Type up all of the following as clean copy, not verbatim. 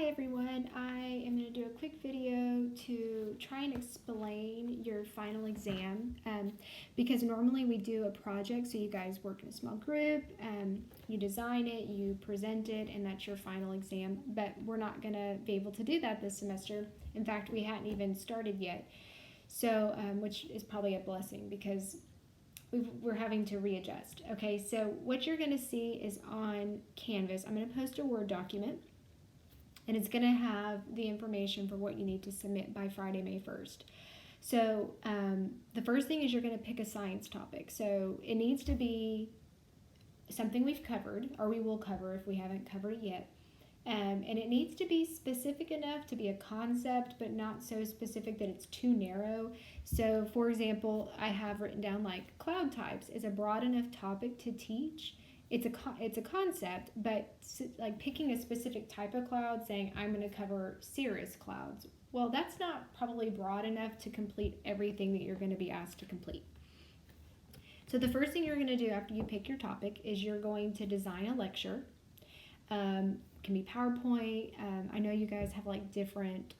Hi everyone, I am going to do a quick video to try and explain your final exam because normally we do a project, so you guys work in a small group, you design it, you present it, and that's your final exam, but we're not going to be able to do that this semester. In fact, we hadn't even started yet, so which is probably a blessing because we're having to readjust. Okay, so what you're going to see is on Canvas, I'm going to post a Word document, and it's going to have the information for what you need to submit by Friday, May 1st. So the first thing is you're going to pick a science topic. So it needs to be something we've covered, or we will cover if we haven't covered it yet. And it needs to be specific enough to be a concept, but not so specific that it's too narrow. So for example, I have written down like cloud types is a broad enough topic to teach. It's a concept, but like picking a specific type of cloud, saying I'm going to cover cirrus clouds, well, that's not probably broad enough to complete everything that you're going to be asked to complete. So the first thing you're going to do after you pick your topic is you're going to design a lecture. Can be PowerPoint. I know you guys have like different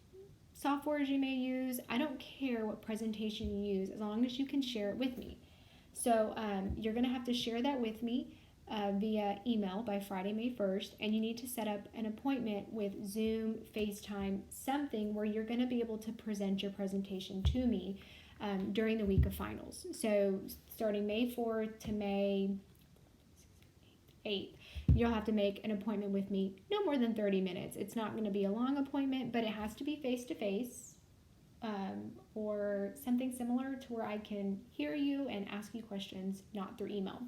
softwares you may use. I don't care what presentation you use as long as you can share it with me. So you're going to have to share that with me via email by Friday, May 1st, and you need to set up an appointment with Zoom, FaceTime, something where you're going to be able to present your presentation to me during the week of finals. So starting May 4th to May 8th, you'll have to make an appointment with me, no more than 30 minutes. It's not going to be a long appointment, but it has to be face-to-face or something similar to where I can hear you and ask you questions, not through email.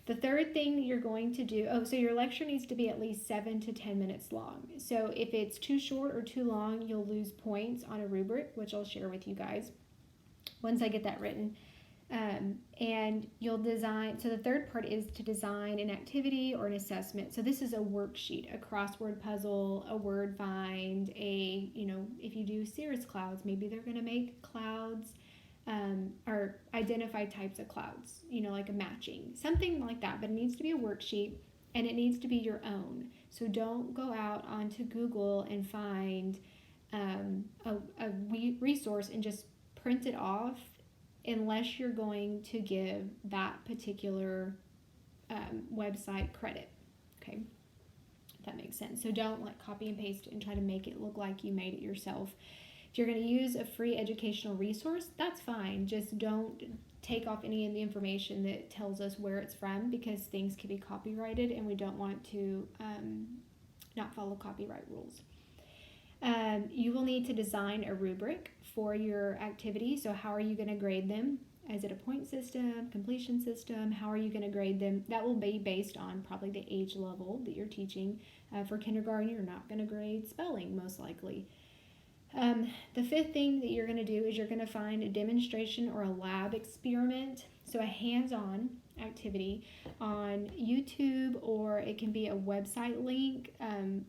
The third thing that you're going to do, so your lecture needs to be at least 7 to 10 minutes long. So if it's too short or too long, you'll lose points on a rubric, which I'll share with you guys once I get that written. And you'll design, so the third part is to design an activity or an assessment. So this is a worksheet, a crossword puzzle, a word find, if you do cirrus clouds, maybe they're going to make clouds or identify types of clouds, like a matching, something like that. But it needs to be a worksheet and it needs to be your own. So don't go out onto Google and find a resource and just print it off unless you're going to give that particular website credit. Okay, if that makes sense. So don't copy and paste it and try to make it look like you made it yourself. If you're going to use a free educational resource, that's fine. Just don't take off any of the information that tells us where it's from, because things can be copyrighted and we don't want to not follow copyright rules. You will need to design a rubric for your activity. So how are you going to grade them? Is it a point system, completion system? How are you going to grade them? That will be based on probably the age level that you're teaching. For kindergarten, you're not going to grade spelling, most likely. The fifth thing that you're going to do is you're going to find a demonstration or a lab experiment, so a hands-on activity on YouTube, or it can be a website link,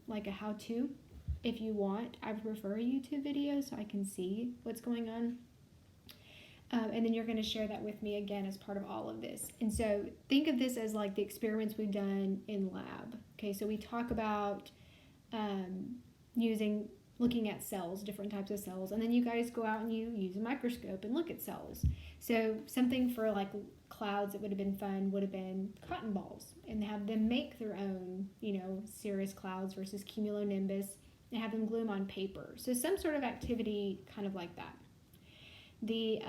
like a how-to if you want. I prefer a YouTube video so I can see what's going on. And then you're going to share that with me again as part of all of this. And so think of this as like the experiments we've done in lab. Okay, so we talk about looking at cells, different types of cells, and then you guys go out and you use a microscope and look at cells. So something for like clouds that would have been fun would have been cotton balls, and have them make their own, cirrus clouds versus cumulonimbus, and have them glue them on paper. So some sort of activity kind of like that. The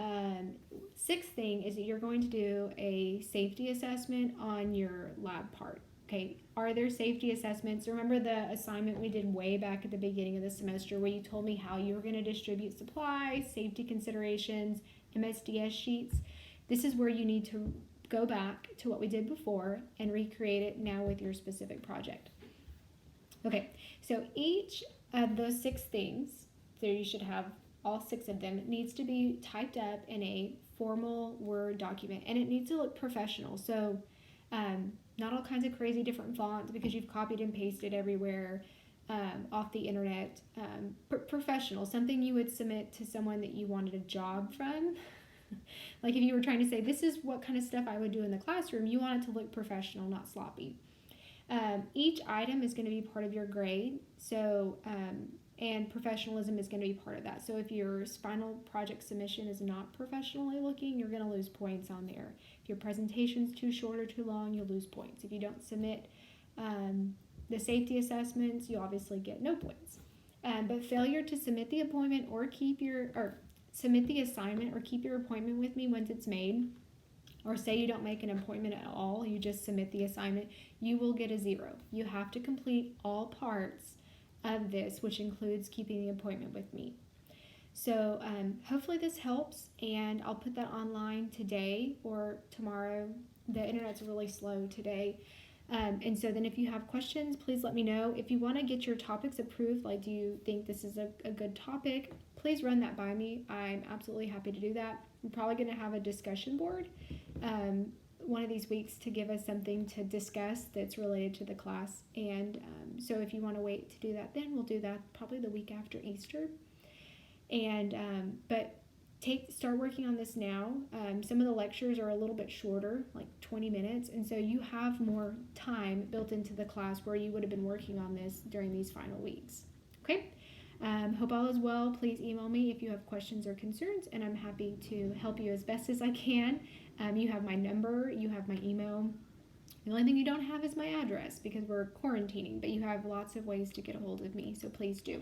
sixth thing is that you're going to do a safety assessment on your lab part. Okay, are there safety assessments? Remember the assignment we did way back at the beginning of the semester where you told me how you were going to distribute supplies, safety considerations, MSDS sheets? This is where you need to go back to what we did before and recreate it now with your specific project. Okay, so each of those 6 things, so you should have all 6 of them, needs to be typed up in a formal Word document, and it needs to look professional. So not all kinds of crazy different fonts because you've copied and pasted everywhere off the internet. Professional, something you would submit to someone that you wanted a job from. Like if you were trying to say, this is what kind of stuff I would do in the classroom, you want it to look professional, not sloppy. Each item is going to be part of your grade. So, and professionalism is going to be part of that. So if your final project submission is not professionally looking, you're going to lose points on there. If your presentation's too short or too long, you'll lose points. If you don't submit the safety assessments, you obviously get no points. But failure to submit the appointment or submit the assignment or keep your appointment with me once it's made, or say you don't make an appointment at all, you just submit the assignment, you will get a 0. You have to complete all parts of this, which includes keeping the appointment with me. So hopefully this helps, and I'll put that online today or tomorrow. The internet's really slow today. And so then if you have questions, please let me know. If you want to get your topics approved, like do you think this is a good topic, please run that by me. I'm absolutely happy to do that. I'm probably going to have a discussion board one of these weeks to give us something to discuss that's related to the class. And so if you want to wait to do that, then we'll do that probably the week after Easter. And but start working on this now. Some of the lectures are a little bit shorter, like 20 minutes, and so you have more time built into the class where you would have been working on this during these final weeks. Okay? Hope all is well. Please email me if you have questions or concerns, and I'm happy to help you as best as I can. You have my number, you have my email. The only thing you don't have is my address because we're quarantining, but you have lots of ways to get a hold of me, so please do.